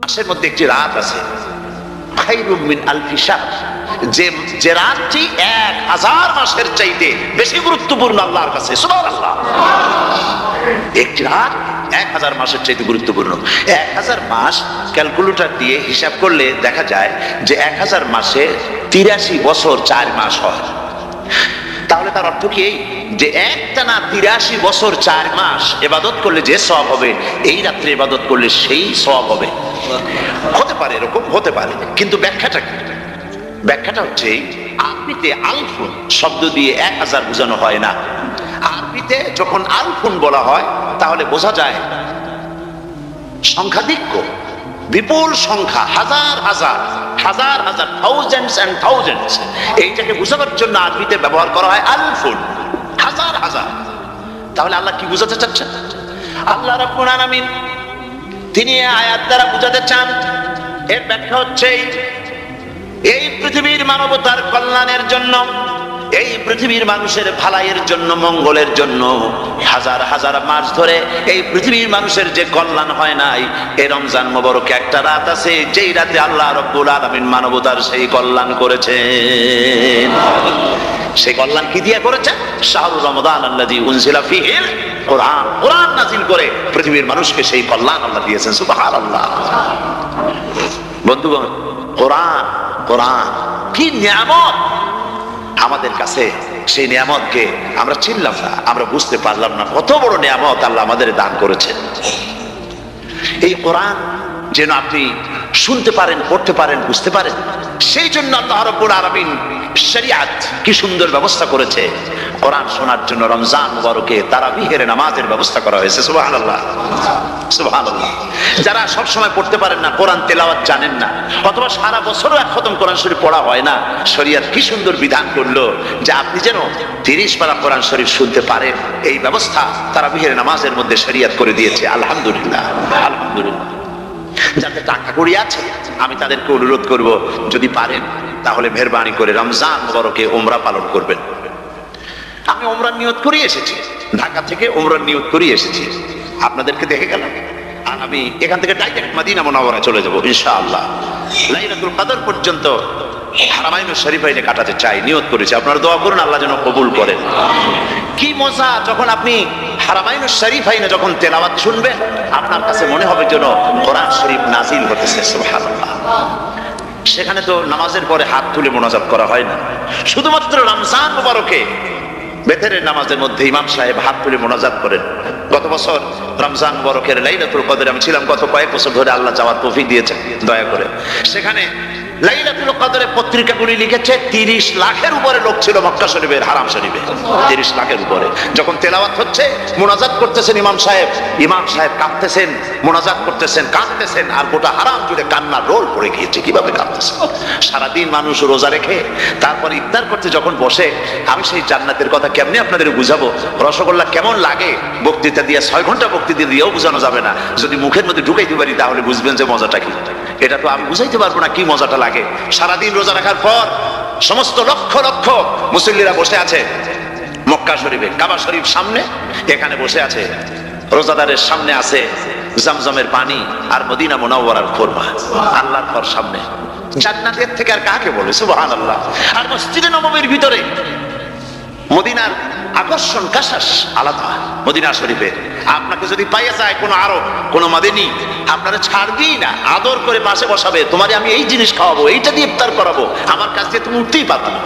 মাসের মধ্যে একটি রাত আছে খায়রুম মিন আলফি শাহর, যে রাতটি 1000 মাসের চাইতে বেশি গুরুত্বপূর্ণ আল্লাহর কাছে। সুবহানাল্লাহ। একটি রাত 1000 মাসের চাইতে গুরুত্বপূর্ণ। 1000 মাস ক্যালকুলেটর দিয়ে হিসাব করলে দেখা যায় যে 1000 মাসে 83 বছর 4 মাস হয়। তাহলে তার অর্থ কি যে একটানা 83 বছর 4 মাস ইবাদত করলে যে সওয়াব হবে, এই রাত্রে ইবাদত করলে সেই সওয়াব হবে। হতে পারে, এরকম হতে পারে, কিন্তু ব্যাখ্যাটা কি? ব্যাখ্যাটা হচ্ছে আরবিতে আলফুন শব্দ দিয়ে 1000 বোঝানো হয় না। আরবিতে যখন আলফুন বলা হয় তাহলে বোঝা যায় সংখ্যাধিক্য, বিপুল সংখ্যা, হাজার হাজার হাজার হাজার, থাউজেন্ডস এন্ড থাউজেন্ডস। এইটাকে বোঝানোর জন্য আরবিতে ব্যবহার করা হয় আলফুন, হাজার হাজার। তাহলে আল্লাহ কি বোঝাতে চাচ্ছেন? আল্লাহ রাব্বুল আলামিন তিনি আয়াত দ্বারা বোঝাতে চান, এর ব্যাখ্যা হচ্ছে এই পৃথিবীর মানবতার কল্যাণের জন্য, এই পৃথিবীর মানুষের ভালাইয়ের জন্য, মঙ্গলের জন্য হাজার হাজার মাস ধরে এই পৃথিবীর মানুষের যে কল্যাণ হয় নাই, এই রমজান মোবারকে একটা রাত আছে যেই রাতে আল্লাহ রাব্বুল আলামিন মানবতার সেই কল্যাণ করেছেন। সেই কল্যাণ কি দিয়ে করেছেন? শাহরুর রমাদান আল্লাযী উনজিলা ফীহিল কোরআন, কোরআন নাযিল করে পৃথিবীর মানুষকে সেই কল্যাণ আল্লাহ দিয়েছেন। সুবহানাল্লাহ। বন্ধুগণ, কোরআন, কোরআন কি নিয়ামত আমাদের কাছে! সেই নিয়ামতকে আমরা চিনলাম না, আমরা বুঝতে পারলাম না কত বড় নিয়ামত আল্লাহ আমাদের দান করেছেন। এই কোরআন যেন আপনি শুনতে পারেন, পড়তে পারেন, বুঝতে পারেন, সেই জন্য আল্লাহ রাব্বুল আলামিন শরিয়াত কি সুন্দর ব্যবস্থা করেছে। কোরআন শোনার জন্য রমজান মুবারকে তারাবিহের নামাজের ব্যবস্থা করা হয়েছে। সুবহানাল্লাহ, সুবহানাল্লাহ। যারা সব সময় পড়তে পারেন না, কোরআন তেলাওয়াত জানেন না, অথবা সারা বছরও এক খতম কোরআন শরীফ পড়া হয় না, শরিয়াত কি সুন্দর বিধান করলো যে আপনি যেন 30 পারা কোরআন শরীফ শুনতে পারেন। এই ব্যবস্থা তারাবিহের নামাজের মধ্যে শরিয়াত করে দিয়েছে। আলহামদুলিল্লাহ, আলহামদুলিল্লাহ। যাতে টাকা কড়ি আছে, আমি তাদেরকে অনুরোধ করব, যদি পারেন তাহলে মেহেরবানি করে রমজান মুবারকে উমরা পালন করবেন। আমি উমরার নিয়ত করে এসেছি, ঢাকা থেকে উমরার নিয়ত করে এসেছি, আপনাদেরকে দেখে গেলাম। আর আমি এখান থেকে ডাইরেক্ট মদিনা মুনাওয়ারা চলে যাব ইনশাআল্লাহ। লাইলাতুল কদর পর্যন্ত হারামাইনুশ শরীফাইনে কাটাতে চাই, নিয়ত করেছি। আপনারা দোয়া করুন আল্লাহ যেন কবুল করেন। কি মজা যখন আপনি হারামাইনুশ শরীফাইনে যখন তেলাওয়াত শুনবেন, আপনার কাছে মনে হবে যেন কোরআন শরীফ নাজিল হতেছে। সুবহানাল্লাহ। সেখানে তো নামাজের পরে হাত তুলে মোনাজাত করা হয় না, শুধুমাত্র রমজান মুবারকে বেতেরের নামাজের মধ্যে ইমাম সাহেব হাত তুলে মোনাজাত করেন। গত বছর রমজান মুবারকের লাইলাতুল কদরে আমি ছিলাম, গত কয়েক বছর ধরে আল্লাহ যাওয়ার তৌফিক দিয়েছেন দয়া করে। সেখানে লাইলাতুল কদরের পত্রিকাগুলি লিখেছে 30 লাখের উপরে লোক ছিল মক্কা শরীফের, হারাম শরীফে 30 লাখের উপরে। যখন তেলাওয়াত হচ্ছে, মোনাজাত করতেছেন ইমাম সাহেব কাঁদতেছেন, মোনাজাত করতেছেন, কাঁদতেছেন, আর গোটা হারাম জুড়ে কান্নার রোল পড়ে গিয়েছে। কিভাবে কাঁদতেছেন! সারাদিন মানুষ রোজা রেখে তারপর ইফতার করতে যখন বসে, আমি সেই জান্নাতের কথা কেমনে আপনাদের বুঝাবো? রসগোল্লা কেমন লাগে বক্তৃতা দিয়ে 6 ঘন্টা বক্তৃতা দিয়েও বোঝানো যাবে না। যদি মুখের মধ্যে ঢুকাইতে পারি তাহলে বুঝবেন যে মজাটা কি। এটা তো আমি বুঝাইতে পারবো না কি মজাটা লাগে। সারাদিন রোজা রাখার পর সমস্ত লক্ষ লক্ষ মুসল্লিরা বসে আছে মক্কা শরীফে, কাবা শরীফ সামনে, এখানে বসে আছে, রোজাদারের সামনে আছে জমজমের পানি আর মদিনা মুনাওয়ারার খুরমা, আল্লাহর ঘর সামনে। জান্নাতের থেকে আর কাকে বলে! সুবহানাল্লাহ। আর মসজিদে নববীর ভিতরে মদিনার আকর্ষণ কাশাস আলাদা। মদিনা শরীফে আপনাকে যদি পাইয়া যায় কোনো আরব, কোনো মাদিনী, আপনারা ছাড়বেই না, আদর করে পাশে বসাবে, তোমারে আমি এই জিনিস খাওয়াবো, এইটা দিয়ে ইফতার করাবো, আমার কাছ দিয়ে তুমি উঠতেই পারবে না,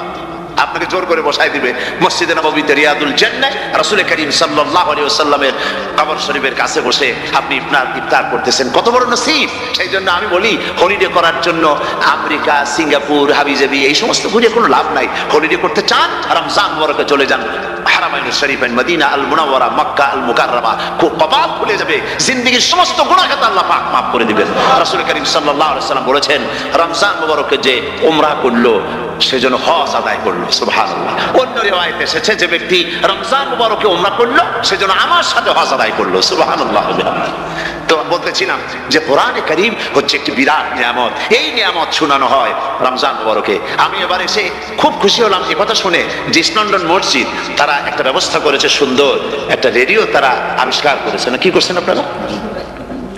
আপনাকে জোর করে বসাই দিবে। মসজিদে নববীতে রিয়াদুল জান্নাহ রাসূল করিম সাল্লাল্লাহু আলাইহি ওয়াসাল্লামের কবর শরীফের কাছে বসে আপনি ইফতার করতেছেন, কত বড় নসিব! সেই জন্য আমি বলি, হলিডে করার জন্য আমেরিকা, সিঙ্গাপুর, হাবিজাবি এই সমস্ত ঘুরে কোনো লাভ নাই। হলিডে করতে চান, রমজান মুবারকে চলে যান হারামাইনুশ শরীফাইন, মদিনা আল মুনাওয়ারা, মক্কা আল মুকাররমা। কপাল খুলে যাবে, জিন্দেগীর সমস্ত গুনাহ খাতা আল্লাহ পাক মাফ করে দিবেন। রাসূল করিম সাল্লাল্লাহু আলাইহি ওয়াসাল্লাম বলেছেন, রমজান মুবারকে যে উমরা করলো সেজন্য হজ আদায় করলো। সুবহানাল্লাহ। অন্য রিওয়ায়াতে এসেছে যে ব্যক্তি রমজান মুবারকে উমরা করলো সেজন্য আমার সাথে হজ আদায় করলো। সুবহানাল্লাহ। তো বলতেছিলাম যে কোরআনে কারীম হচ্ছে একটি বিরাট নিয়ামত, এই নিয়ামত শোনানো হয় রমজান মুবারকে। আমি এবার এসে খুব খুশি হলাম এই কথা শুনে যে ইস্ট লন্ডন মসজিদ তারা একটা ব্যবস্থা করেছে, সুন্দর একটা রেডিও তারা আবিষ্কার করেছে। না কি করছেন আপনারা?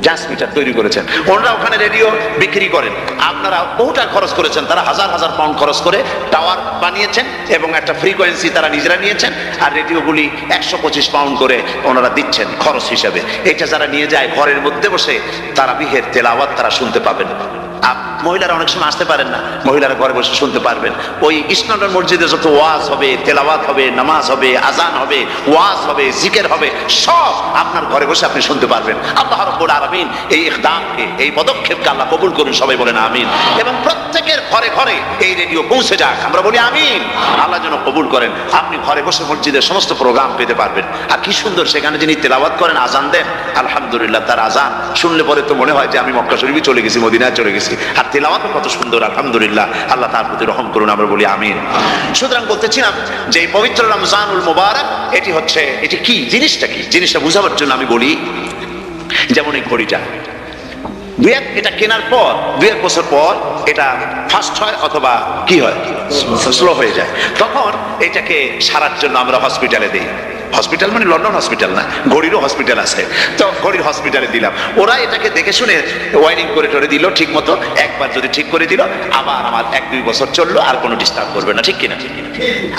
ট্রান্সমিটার তৈরি করেছেন, ওনারা ওখানে রেডিও বিক্রি করেন, আপনারা বহুটা খরচ করেছেন, তারা হাজার হাজার পাউন্ড খরচ করে টাওয়ার বানিয়েছেন এবং একটা ফ্রিকোয়েন্সি তারা নিজেরা নিয়েছেন, আর রেডিওগুলি 125 পাউন্ড করে ওনারা দিচ্ছেন খরচ হিসাবে। এটা যারা নিয়ে যায় ঘরের মধ্যে বসে তারা বিহের তেলাওয়াত তারা শুনতে পাবেন। মহিলারা অনেক সময় আসতে পারেন না, মহিলারা ঘরে বসে শুনতে পারবেন। ওই ইসলামের মসজিদে যত ওয়াজ হবে, তেলাওয়াত হবে, নামাজ হবে, আজান হবে, ওয়াজ হবে, জিকির হবে, সব আপনার ঘরে বসে আপনি শুনতে পারবেন। আল্লাহ রাব্বুল আলামিন এই ইকদামকে, এই পদক্ষেপকে আল্লাহ কবুল করুন, সবাই বলেন আমিন। এবং প্রত্যেকের ঘরে ঘরে এই রেডিও পৌঁছে যাক, আমরা বলি আমিন। আল্লাহ যেন কবুল করেন, আপনি ঘরে বসে মসজিদের সমস্ত প্রোগ্রাম পেতে পারবেন। আর কি সুন্দর সেখানে যিনি তেলাওয়াত করেন, আজান দেন, আলহামদুলিল্লাহ, তার আজান শুনলে পরে তো মনে হয় যে আমি মক্কা শরীফে চলে গেছি, মদিনায় চলে গেছি। আর তেলাওয়াত কত সুন্দর, আলহামদুলিল্লাহ, আল্লাহ তার প্রতি রহম করুন, আমরা বলি আমিন। সুতরাং বলতেছিলাম যে এই পবিত্র রমজানুল মুবারক এটি কি জিনিসটা, কি জিনিসটা বুঝাবার জন্য আমি বলি, যেমন এই ঘড়িটা এটা কেনার পর 2-1 বছর পর এটা ফাস্ট হয় অথবা কি হয়, স্লো হয়ে যায়। তখন এটাকে সারার জন্য আমরা হসপিটালে দিই। হসপিটাল মানে লন্ডন হসপিটাল না, ঘড়িরও হসপিটাল আছে, তো ঘড়ির হসপিটালে দিলাম। ওরা এটাকে দেখে শুনে ওয়ারিং করে টরে দিল ঠিক মতো। একবার যদি ঠিক করে দিল, আবার আমার 1-2 বছর চললো, আর কোনো ডিস্টার্ব করবে না, ঠিক কিনা?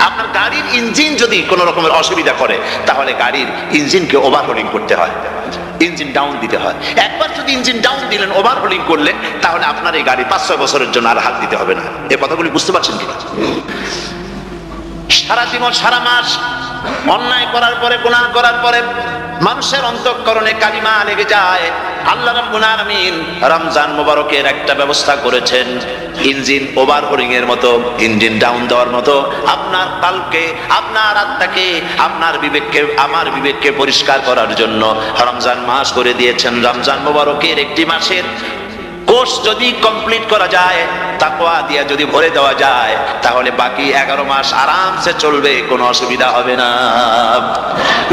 আপনার গাড়ির ইঞ্জিন যদি কোনো রকমের অসুবিধা করে, তাহলে গাড়ির ইঞ্জিনকে ওভারহোলিং করতে হয়, ইঞ্জিন ডাউন দিতে হয়। একবার যদি ইঞ্জিন ডাউন দিলেন, ওভারহোলিং করলেন, তাহলে আপনার এই গাড়ি 5-6 বছরের জন্য আর হাত দিতে হবে না। এই কথাগুলি বুঝতে পারছেন কিনা? সারা জীবন, সারা মাস অন্যায় করার পরে, গুনাহ করার পরে মানুষের অন্তঃকরণে কালিমা লেগে যায়। আল্লাহ রাব্বুল আলামিন রমজান মুবারকের একটা ব্যবস্থা করেছেন, ইঞ্জিন ওভারহোলিং এর মতো, ইঞ্জিন ডাউন দেওয়ার মতো। আপনার কালকে, আপনার আত্মাকে, আপনার বিবেককে, আমার বিবেককে পরিষ্কার করার জন্য রমজান মাস করে দিয়েছেন। রমজান মুবারকের একটি মাসের কোর্স যদি কমপ্লিট করা যায়, তাকওয়া দিয়ে যদি ভরে দেওয়া যায়, তাহলে বাকি 11 মাস আরামসে চলবে, কোনো অসুবিধা হবে না।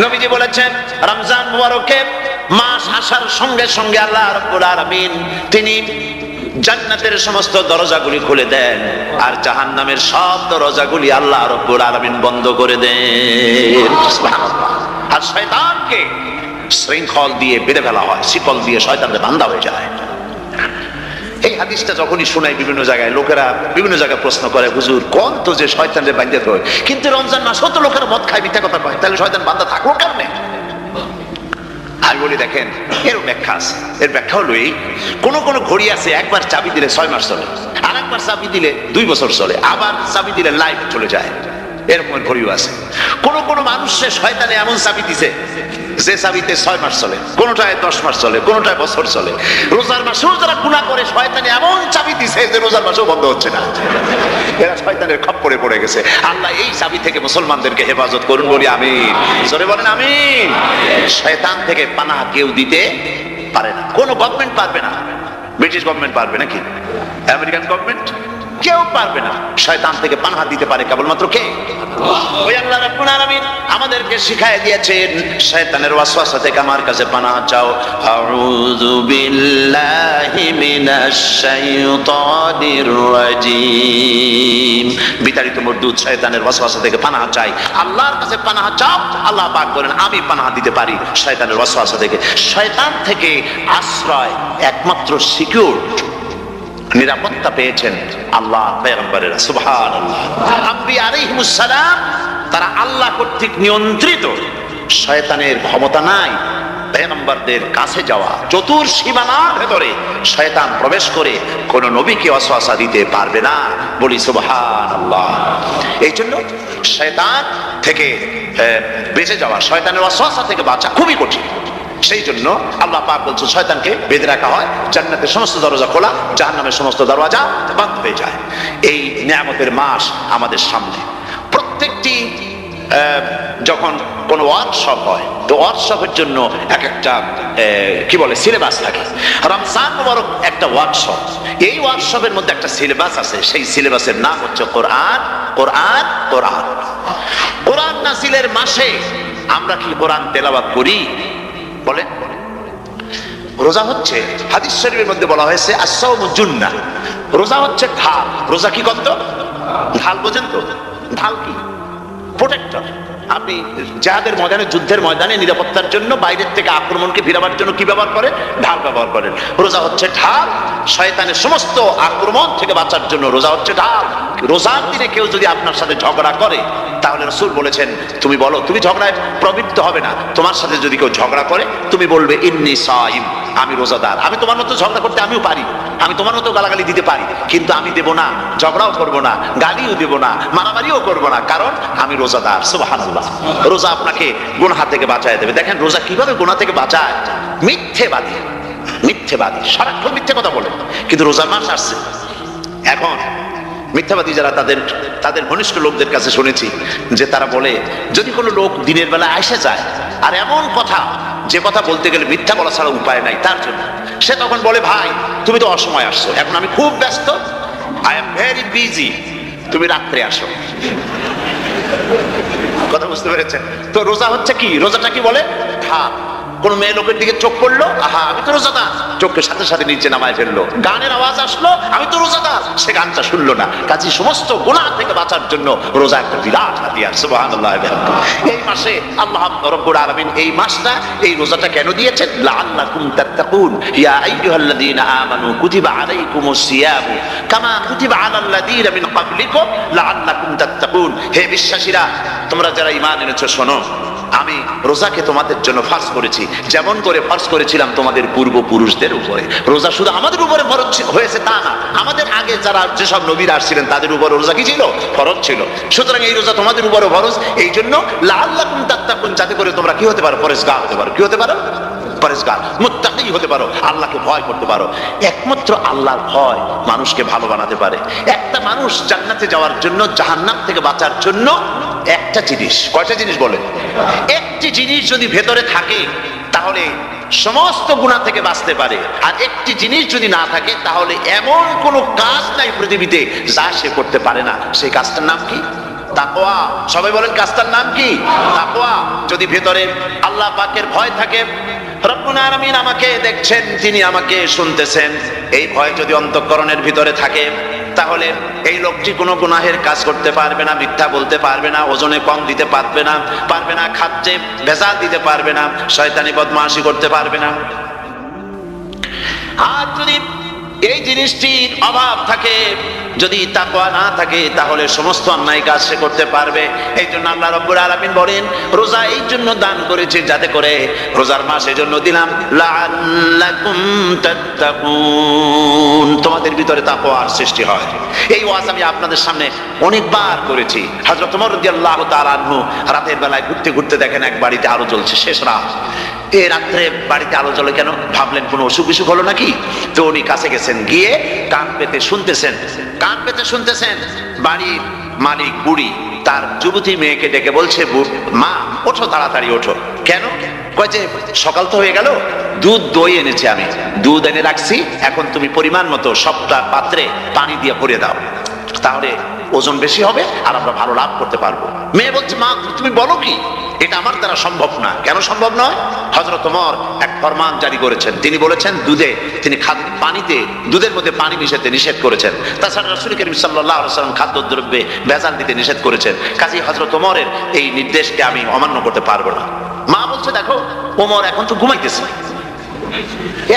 নবীজি বলেছেন রমজান মুবারকের মাস আসার সঙ্গে সঙ্গে আল্লাহ রাব্বুল আলামিন তিনি জান্নাতের সমস্ত দরজাগুলি খুলে দেন, আর জাহান্নামের সব দরজাগুলি আল্লাহ রাব্বুল আলামিন বন্ধ করে দেন। সুবহানাল্লাহ। আর শয়তানকে শৃঙ্খল দিয়ে বেঁধে ফেলা হয়, শিকল দিয়ে শয়তানকে বান্ধা হয়ে যায়। এই হাদিসটা যখনই শোনাই বিভিন্ন জায়গায়, লোকেরা বিভিন্ন জায়গায় প্রশ্ন করে, হুজুর কোন তো যে শয়তানরে বাঁধতে হয়, কিন্তু রমজান মাস তো লোকেরা মদ খায়, মিথ্যা কথা কয়, তাহলে শয়তান বান্ধা থাকলো কেমনে? আমি বলি দেখেন, এর ব্যাখ্যা আছে। এর ব্যাখ্যা হলো এই, কোন কোন ঘড়ি আছে একবার চাবি দিলে 6 মাস চলে, আর একবার চাবি দিলে 2 বছর চলে, আবার চাবি দিলে লাইফ চলে যায়। এরকম ঘড়িও আছে। কোন কোন মানুষের শয়তানে এমন চাবি দিছে যে চাবিতে 6 মাস চলে, কোনটায় 10 মাস চলে, কোনটায় বছর চলে। রোজার মাসেও যারা গুনাহ করে, শয়তানে এমন চাবি দিছে যে রোজার মাসেও বন্ধ হচ্ছে না। এরা শয়তানের খপ্পরে পড়ে গেছে। আল্লাহ এই চাবি থেকে মুসলমানদেরকে হেফাজত করুন, বলি আমিন। জোরে বলেন আমিন। শয়তান থেকে পানাহ কেউ দিতে পারে না, কোনো গভর্নমেন্ট পারবে না। ব্রিটিশ গভর্নমেন্ট পারবে নাকি? American government? কেউ পারবে না। শয়তান থেকে পানাহ দিতে পারে কেবলমাত্র কে? ওই আল্লাহ রাব্বুল আলামিন আমাদেরকে শিখায় দিয়েছেন, শয়তানের ওয়াসওয়াসা থেকে আমার কাছে পানাহ চাও। আউযু বিল্লাহি মিনাশ শাইতানির রাজিম। বিতাড়িত মরদুদ শয়তানের ওয়াসওয়াসা থেকে পানাহ চাই, আল্লাহর কাছে পানাহ চাও। আল্লাহ পাক বলেন আমি পানাহ দিতে পারি শয়তানের ওয়াসওয়াসা থেকে। শয়তান থেকে আশ্রয় একমাত্র সিকিউর, নিরাপত্তা পেয়েছেন আল্লাহ পয়গম্বরেরা। সুবহানাল্লাহ। আম্বিয়া আলাইহিমুস সালাম তারা আল্লাহ কর্তৃক নিয়ন্ত্রিত, শয়তানের ক্ষমতা নাই পয়গম্বরদের কাছে যাওয়া। চতুর সীমানার ভেতরে শয়তান প্রবেশ করে কোন নবীকে ওয়াসওয়াসা দিতে পারবে না, বলি সুবহানাল্লাহ। এই জন্য শয়তান থেকে বেঁচে যাওয়া, শয়তানের ওয়াসওয়াসা থেকে বাঁচা খুবই কঠিন। সেই জন্য আল্লাহ পাক বলছেন শয়তানকে বেঁধে রাখা হয়, জান্নাতের সমস্ত দরজা খোলা, জাহান্নামের সমস্ত দরজা বন্ধ হয়ে যায়। এই নিয়ামতের মাস আমাদের সামনে। প্রত্যেকটি যখন কোনো ওয়ার্কশপ হয়, তো ওয়ার্কশপের জন্য এক একটা কি বলে সিলেবাস থাকে। রমজান মুবারক একটা ওয়ার্কশপ। এই ওয়ার্কশপের মধ্যে একটা সিলেবাস আছে, সেই সিলেবাসের নাম হচ্ছে কোরআন। কোরআন কোরআন কোরআন নাযিলের মাসে আমরা কি কোরআন তেলাওয়াত করি? বলে রোজা হচ্ছে, হাদিস শরীফের মধ্যে বলা হয়েছে আস-সাওমু জুন্নাহ, রোজা হচ্ছে ঢাল। রোজা কি কত? ঢাল বোঝেন তো? ঢাল কি? প্রোটেক্টর। আপনি জিহাদের ময়দানে, যুদ্ধের ময়দানে নিরাপত্তার জন্য বাইরের থেকে আক্রমণকে ফিরাবার জন্য কি ব্যবহার করেন? ঢাল ব্যবহার করেন। রোজা হচ্ছে ঢাল, শয়তানের সমস্ত আক্রমণ থেকে বাঁচার জন্য রোজা হচ্ছে ঢাল। রোজার দিনে কেউ যদি আপনার সাথে ঝগড়া করে, তাহলে রাসূল বলেছেন তুমি বলো, তুমি ঝগড়ায় প্রবৃত্ত হবে না। তোমার সাথে যদি কেউ ঝগড়া করে, তুমি বলবে ইন্নী সাইম, আমি রোজাদার। আমি তোমার মতো ঝগড়া করতে আমিও পারি, আমি তোমার মতো গালাগালি দিতে পারি, কিন্তু আমি দেব না, ঝগড়াও করব না, গালিও দেব না, মারামারিও করব না, কারণ আমি রোজাদার। সুবহানাল্লাহ। রোজা আপনাকে গুনাহ থেকে বাঁচায় দেবে। দেখেন রোজা কিভাবে গুনাহ থেকে বাঁচায়। মিথ্যেবাদী, মিথ্যেবাদী সারাক্ষণ মিথ্যে কথা বলে, কিন্তু রোজার মাস আসছে। এখন মিথ্যাবাদী যারা, তাদের ঘনিষ্ঠ লোকদের কাছে শুনেছি যে তারা বলে, যদি কোনো লোক দিনের বেলা এসে যায় আর এমন কথা, যে কথা বলতে গেলে মিথ্যা বলা ছাড়া উপায় নাই তার জন্য, সে তখন বলে ভাই তুমি তো অসময় আসছো, এখন আমি খুব ব্যস্ত, আই এম ভেরি বিজি, তুমি রাত্রে আসো। কথা বুঝতে পেরেছেন তো? রোজা হচ্ছে কি? রোজাটা কি বলে? হ্যাঁ, কোন মেয়ে লোকের দিকে চোখ পড়লো, আহা আমি তো রোজাদার, চোখের সাথে সাথে নিচে নামায় ফেললো। গানের আওয়াজ আসলো, আমি তো রোজাদার, সে গানটা শুনলো না। কাজে সমস্ত গুনাহ থেকে বাঁচার জন্য রোজা একটা বিরাট হাতিয়ার। সুবহানাল্লাহ। এই মাসে আল্লাহ রাব্বুল আলামিন এই মাসটা, এই রোজাটা কেন দিয়েছেন? লাআল্লাকুম তাত্তাকুন, ইয়া আইয়ুহাল্লাযীনা আমানু কুতিবা আলাইকুমুস সিয়ামু কামা কুতিবা আলাল্লাযীনা মিন ক্বাবলিকুম লাআল্লাকুম তাত্তাকুন। হে বিশ্বাসীরা, তোমরা যারা ঈমান এনেছো, শোনো, আমি রোজাকে তোমাদের জন্য ফরজ করেছি, যেমন করে ফরজ করেছিলাম তোমাদের পূর্বপুরুষদের উপরে। রোজা শুধু আমাদের উপরে ফরজ হয়েছে তা না, আমাদের আগে যারা যেসব নবীরা আসছিলেন তাদের উপর রোজা কি ছিল? ফরজ ছিল। সুতরাং এই রোজা তোমাদের উপরে ফরজ, এই জন্য লাআল্লাকুম তাত্তাকুন, যাতে করে তোমরা কি হতে পারো? পরেজগার হতে পারো। কি হতে পারো? পরেজগার, মুত্তাকি হতে পারো, আল্লাহকে ভয় করতে পারো। একমাত্র আল্লাহর ভয় মানুষকে ভালো বানাতে পারে। একটা মানুষ জান্নাতে যাওয়ার জন্য, জাহান্নাম থেকে বাঁচার জন্য একটা জিনিস, কয়টা জিনিস বলে? একটি জিনিস যদি ভেতরে থাকে তাহলে সমস্ত গুনাহ থেকে বাঁচতে পারে, আর একটি জিনিস যদি না থাকে তাহলে এমন কোনো কাজ নাই পৃথিবীতে যা সে করতে পারে না। সেই কাজটার নাম কি? তাকওয়া। সবাই বলেন কাজটার নাম কি? তাকওয়া। যদি ভেতরে আল্লাহ পাকের ভয় থাকে, রব্বুল আলামিন আমাকে দেখছেন, তিনি আমাকে শুনতেছেন, এই ভয় যদি অন্তঃকরণের ভিতরে থাকে, তাহলে এই লোকটি কোনো গুনাহের কাজ করতে পারবে না, মিথ্যা বলতে পারবে না, ওজনে কম দিতে পারবে না, খাদ্যে ভেজাল দিতে পারবে না, শয়তানি বদমাশি করতে পারবে না। আর যদি এই জিনিসটির অভাব থাকে, যদি তাকওয়া না থাকে, তাহলে সমস্ত অন্যায় কাজ সে করতে পারবে। এই জন্য আল্লাহ রাব্বুল আলামিন বলেন, রোজা এই জন্য দান করেছে যাতে করে, রোজার মাস এই জন্য দিলাম, লাআল্লাকুম তাত্তাকুন, তোমাদের ভিতরে তাকওয়ার সৃষ্টি হয়। এই ওয়াজ আমি আপনাদের সামনে অনেকবার করেছি। হযরত ওমর রাদিয়াল্লাহু তাআলা আনহু রাতের বেলায় ঘুরতে ঘুরতে দেখেন এক বাড়িতে আলো জ্বলছে, শেষ রাত। এই রাত্রে বাড়িতে আলো জ্বলে কেন? ভাবলেন কোনো অসুখ বিসুখ হলো নাকি? তো উনি কাছে গেছেন, গিয়ে কান পেতে শুনতেছেন। বাড়ির মালিক বুড়ি তার যুবতী মেয়েকে ডেকে বলছে, মা ওঠো, তাড়াতাড়ি ওঠো। কেন? কয় যে সকাল তো হয়ে গেল, দই এনেছি আমি, দুধ এনে রাখছি, এখন তুমি পরিমাণ মতো সবটা পাত্রে পানি দিয়ে ভরে দাও, তাহলে ওজন বেশি হবে আর আমরা ভালো লাভ করতে পারবো। মেয়ে বলছে, মা তুমি বলো কি? এটা আমার দ্বারা সম্ভব না। কেন সম্ভব নয়? হযরত ওমর এক ফরমান জারি করেছেন, তিনি বলেছেন দুধের মধ্যে পানি মিশাতে নিষেধ করেছেন। তাছাড়া রাসূল করিম সাল্লাল্লাহু আলাইহি ওয়াসাল্লাম খাদ্যদ্রব্যে ভেজাল দিতে নিষেধ করেছেন। কাজেই হযরত ওমরের এই নির্দেশকে আমি অমান্য করতে পারবো না। মা বলছে, দেখো ওমর এখন তো ঘুমাইতেছে,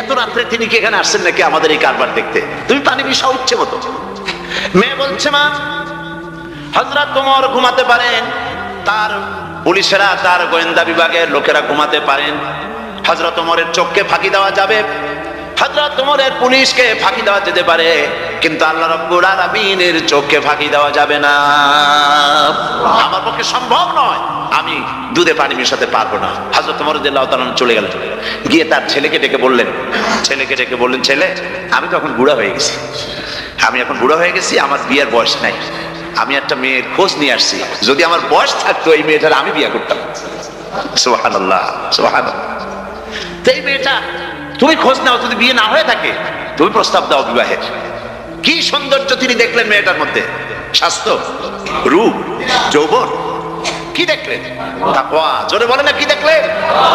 এত রাত্রে তিনি কি এখানে আসছেন নাকি আমাদের এই কারবার দেখতে? তুমি পানি মিশাও ইচ্ছে মতো। মেয়ে বলছে, মা হযরত ওমর ঘুমাতে পারেন, তার পুলিশেরা, তার গোয়েন্দা বিভাগের লোকেরা ঘুমাতে পারেন, হযরত ওমরের চোখকে ফাঁকি দেওয়া যাবে, হযরত ওমরের পুলিশকে ফাঁকি দেওয়া যেতে পারে, কিন্তু আল্লাহ রাব্বুল আলামিনের চোখকে ফাঁকি দেওয়া যাবে না। আমার পক্ষে সম্ভব নয়, আমি দুধে পানি মেশাতে পারবো না। হযরত ওমর রাদিয়াল্লাহু তাআলা চলে গেলেন, গিয়ে তার ছেলেকে ডেকে বললেন, ছেলে আমি তো এখন বুড়া হয়ে গেছি, আমার বিয়ের বয়স নাই, আমি একটা মেয়ের খোঁজ নিয়ে আসছি, যদি আমার বয়স থাকতো এই মেয়েটার আমি বিয়ে করতাম। সুবহানাল্লাহ, সুবহানাল্লাহ। এই মেয়েটা তুমি খোঁজ নাও, যদি বিয়ে না হয়ে থাকে তুমি প্রস্তাব দাও বিবাহের। কি সৌন্দর্য তিনি দেখলেন মেয়েটার মধ্যে, স্বাস্থ্য, রূপ, যৌবন, কি দেখলেন? তাকওয়া। জোরে বলেন না, কি দেখলেন?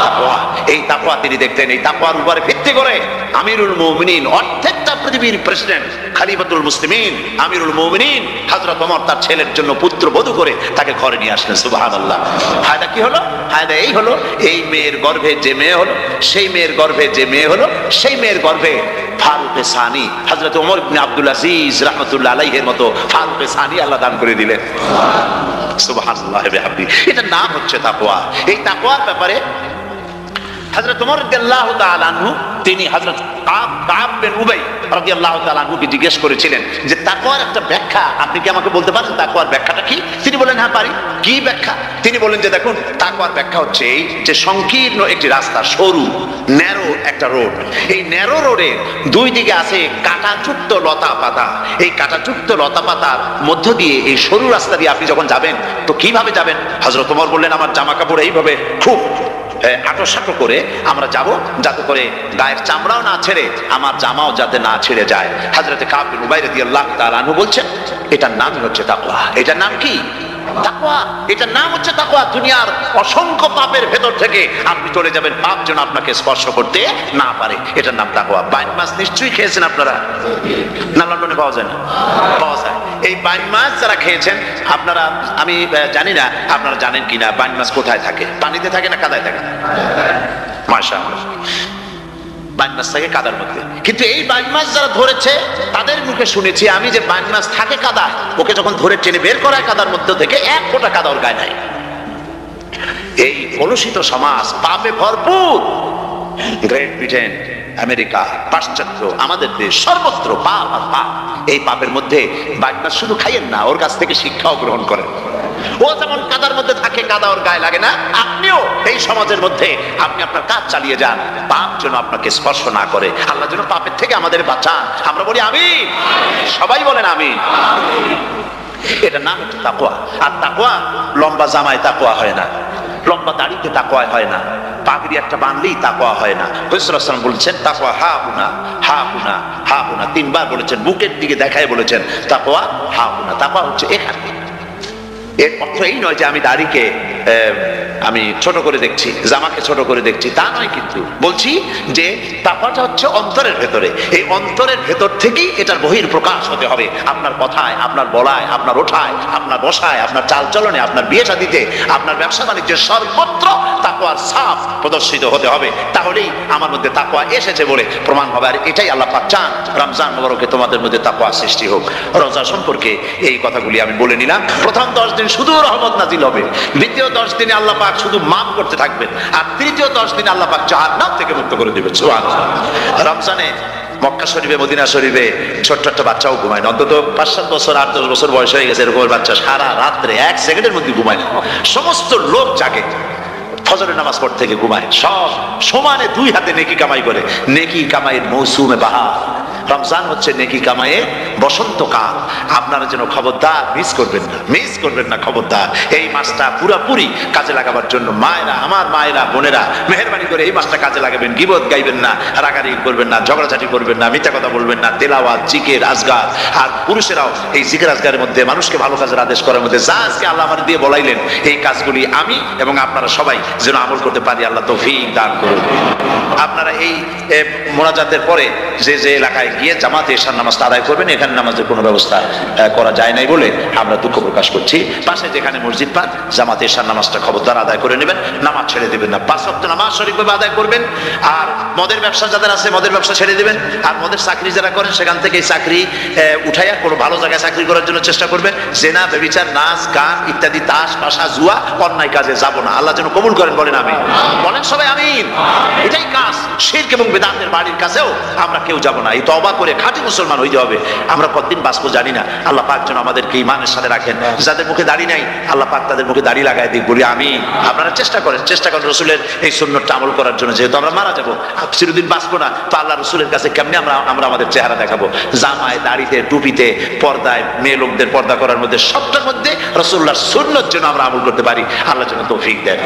তাকওয়া। এই তাকওয়া তিনি দেখতেন, এই তাকওয়ার উপরে ভিত্তি ভর্তি করে আমিরুল মুমিনিন অর্ধেকটা পৃথিবীর প্রেসিডেন্ট খলিফাতুল মুসলিমিন আমিরুল মুমিনিন হযরত ওমর তার ছেলের জন্য পুত্রবধূ করে তাকে ঘরে নিয়ে আসলেন। সুবহানাল্লাহ। ফায়দা কি হলো? ফায়দা এই হলো, এই মেয়ের গর্ভে যে মেয়ে হলো, সেই মেয়ের গর্ভে যে মেয়ে হলো, সেই মেয়ের গর্ভে ফারুক সানি হযরত ওমর ইবনে আব্দুল আজিজ রাহমাতুল্লাহ আলাইহির মতো ফারুক সানি আল্লাহ দান করে দিলেন। সুবহানাল্লাহ বিহামদি। এটার নাম হচ্ছে তাকওয়া। এই তাকওয়ার ব্যাপারে হযরত ওমর রাদিয়াল্লাহু তাআলা আনহু তিনি হযরত কাব বিন উবাই রাদিয়াল্লাহু তাআলা আনহুকে জিজ্ঞেস করেছিলেন যে তাকওয়ার একটা ব্যাখ্যা আপনি কি আমাকে বলতে পারেন, তাকওয়ার ব্যাখ্যাটা কি? তিনি বলেন হ্যাঁ পারি। কি ব্যাখ্যা? তিনি বলেন যে দেখুন, তাকওয়ার ব্যাখ্যা হচ্ছে এই যে সংকীর্ণ একটি রাস্তা, সরু ন্যারো একটা রোড, এই ন্যারো রোডের দুই দিকে আছে কাঁটাযুক্ত লতা পাতা। এই কাঁটাযুক্ত লতা পাতার মধ্য দিয়ে এই সরু রাস্তা দিয়ে আপনি যখন যাবেন তো কিভাবে যাবেন? হযরত ওমর বললেন আমার জামা কাপড় এইভাবে খুব আটো করে আমরা যাব, যাতে করে গায়ের চামড়াও না ছেড়ে আমার জামাও যাতে না ছেড়ে যায়। হযরত কাব বিন উবাই রাদিয়াল্লাহু তাআলা আনহু বলছেন এটার নাম হচ্ছে তাকওয়া। এটার নাম কি? তাকওয়া। এটার নাম হচ্ছে তাকওয়া। দুনিয়ার অসংখ্য পাপের ভেতর থেকে আপনি চলে যাবেন, পাপ যেন আপনাকে স্পর্শ করতে না পারে। এটার নাম তাকওয়া। বাইন মাছ নিশ্চয়ই খেয়েছেন আপনারা, না লন্ডনে পাওয়া যায় না? পাওয়া যায়। এই বাইন মাছ যারা খেয়েছেন আপনারা, আমি জানি না আপনারা জানেন কিনা, বাইন মাছ কোথায় থাকে? পানিতে থাকে না কাদায় থাকে? মাশাআল্লাহ, বাইন মাছ থাকে কাদার মধ্যে। কিন্তু এই বাইন মাছ যারা ধরেছে তাদের মুখে শুনেছি আমি যে বাইন মাছ থাকে কাদায়, ওকে যখন ধরে টেনে বের করায় কাদার মধ্যে থেকে এক ফোঁটা কাদা ওর গায়ে নাই। এই কলুষিত সমাজ পাপে ভরপুর। গ্রেট ব্রিটেন, আমেরিকা, পাশ্চাত্য, আমাদের দেশ, সর্বত্র পাপ আর পাপ। এই পাপের মধ্যে বাইন মাছ শুধু খাইয়েন না, ওর কাছ থেকে শিক্ষাও গ্রহণ করেন। ও যেমন কাদার মধ্যে থাকে, কাদা ওর গায়ে লাগে না, আপনিও এই সমাজের মধ্যে আপনি আপনার কাজ চালিয়ে যান, পাপ যেন আপনাকে স্পর্শ না করে। আল্লাহ যেন পাপের থেকে আমাদের বাঁচান। আমরা বলি আমিন, সবাই বলেন আমিন। এটার নাম হচ্ছে তাকওয়া। আর তাকওয়া লম্বা জামায় তাকওয়া হয় না, লম্বা দাড়িতে তাকওয়া হয় না, পাগড়ি একটা বানলেই তাকওয়া হয় না। রাসূলুল্লাহ সাল্লাল্লাহু আলাইহি ওয়াসাল্লাম বলেছেন তাকওয়া হা হুনা হা হুনা হা হুনা, তিনবার বলেছেন, বুকের দিকে দেখায় বলেছেন তাকওয়া হা হুনা। তাকওয়া হচ্ছে এখানে। এর অর্থ এই নয় যে আমি দাড়িকে আমি ছোট করে দেখছি, জামাকে ছোট করে দেখছি, তা নয়। কিন্তু বলছি যে তাকওয়াটা হচ্ছে অন্তরের ভেতরে। এই অন্তরের ভেতর থেকেই এটার বহির প্রকাশ হতে হবে। আপনার কথায়, আপনার বলায়, আপনার ওঠায়, আপনার বসায়, আপনার চালচলনে, আপনার বিয়ে শাদীতে, আপনার ব্যবসা বাণিজ্যের সর্বত্র তাকওয়ার ছাপ প্রদর্শিত হতে হবে। তাহলেই আমার মধ্যে তাকওয়া এসেছে বলে প্রমাণ হবে। আর এটাই আল্লাহ পাক চান। রমজান মুবারকে তোমাদের মধ্যে তাকওয়া সৃষ্টি হোক। রোজা সম্পর্কে এই কথাগুলি আমি বলে নিলাম। প্রথম 10 দিন শুধু রহমত নাজিল হবে, দ্বিতীয় 10 দিনে আল্লাহ পাক শুধু মাফ করতে থাকবেন, আর তৃতীয় 10 দিনে আল্লাহ পাক জাহান্নাম থেকে মুক্ত করে দিবেন। সুবহানাল্লাহ। রমজানে মক্কা শরীফে, মদিনা শরীফে ছোট্ট একটা বাচ্চাও ঘুমায় না। অন্তত 5-7 বছর, 8-10 বছর বয়স হয়ে গেছে এরকম বাচ্চা সারা রাত্রে 1 সেকেন্ডের মধ্যে ঘুমায় না। সমস্ত লোক জাগে, ফজরের নামাজ পড়তে থেকে ঘুমায়, সব সমানে 2 হাতে নেকি কামাই করে। নেকি কামাইয়ের মৌসুমে বাহার। রমজান হচ্ছে নেকি কামাইয়ের বসন্তকাল। আপনারা যেন খবরদার মিস করবেন না, মিস করবেন না খবরদার। এই মাসটা পুরোপুরি কাজে লাগাবার জন্য মায়েরা, আমার মায়েরা, বোনেরা, মেহেরবানি করে এই মাসটা কাজে লাগাবেন। গীবত গাইবেন না, রাগারাগি করবেন না, ঝগড়াঝাটি করবেন না, মিথ্যা কথা বলবেন না, তেলাওয়াত, জিকির, আজগার। আর পুরুষেরাও এই জিকির আজগারের মধ্যে, মানুষকে ভালো কাজের আদেশ করার মধ্যে যা আজকে আল্লাহ আমার দিয়ে বলাইলেন, এই কাজগুলি আমি এবং আপনারা সবাই যেন আমল করতে পারি। আল্লাহ তৌফিক দান করুন। আপনারা এই মোনাজাতের পরে যে যে এলাকায় গিয়ে জামাতে এশার নামাজটা আদায় করবেন। এখানে নামাজের কোনো ব্যবস্থা করা যায় নাই বলে আমরা দুঃখ প্রকাশ করছি। পাশে যেখানে মসজিদ পান, জামাতে এশার নামাজটা খবরদার আদায় করে নেবেন, নামাজ ছেড়ে দেবেন না। 5 ওয়াক্ত নামাজ সঠিকভাবে আদায় করবেন। আর মদের ব্যবসা যাদের আছে, মদের ব্যবসা ছেড়ে দেবেন। আর মদের চাকরি যারা করেন, সেখান থেকে এই চাকরি উঠাইয়া কোনো ভালো জায়গায় চাকরি করার জন্য চেষ্টা করবেন। জেনা, ব্যভিচার, নাচ, গান ইত্যাদি, তাস, পাশা, জুয়া, অন্যায় কাজে যাব না। আল্লাহ যেন কবুল করেন। বলেন আমিন, বলেন সবাই আমিন। এটাই কাজ। শিরক এবং বেদাতের বাড়ির কাছেও আমরা কেউ যাব না। এই তওবা করে খাঁটি মুসলমান হইতে হবে। আমরা কতদিন বাঁচবো জানি না। আল্লাহ পাক যেন আমাদেরকে ঈমানের সাথে রাখেন। যাদের মুখে দাড়ি নাই, আল্লাহ পাক তাদের মুখে দাড়ি লাগায় দিক। বলি আমিন। আপনারা চেষ্টা করেন রসুলের এই সুন্নতটা আমল করার জন্য। যেহেতু আমরা মারা যাবো, চিরদিন বাঁচবো না, তো আল্লাহ রসুলের কাছে কেমনে আমরা আমাদের চেহারা দেখাবো? জামায়, দাড়িতে, টুপিতে, পর্দায়, মেয়ে লোকদের পর্দা করার মধ্যে, সবটার মধ্যে রসুল্লাহর সুন্নত যেন আমরা আমল করতে পারি। আল্লাহ যেন তৌফিক দেন।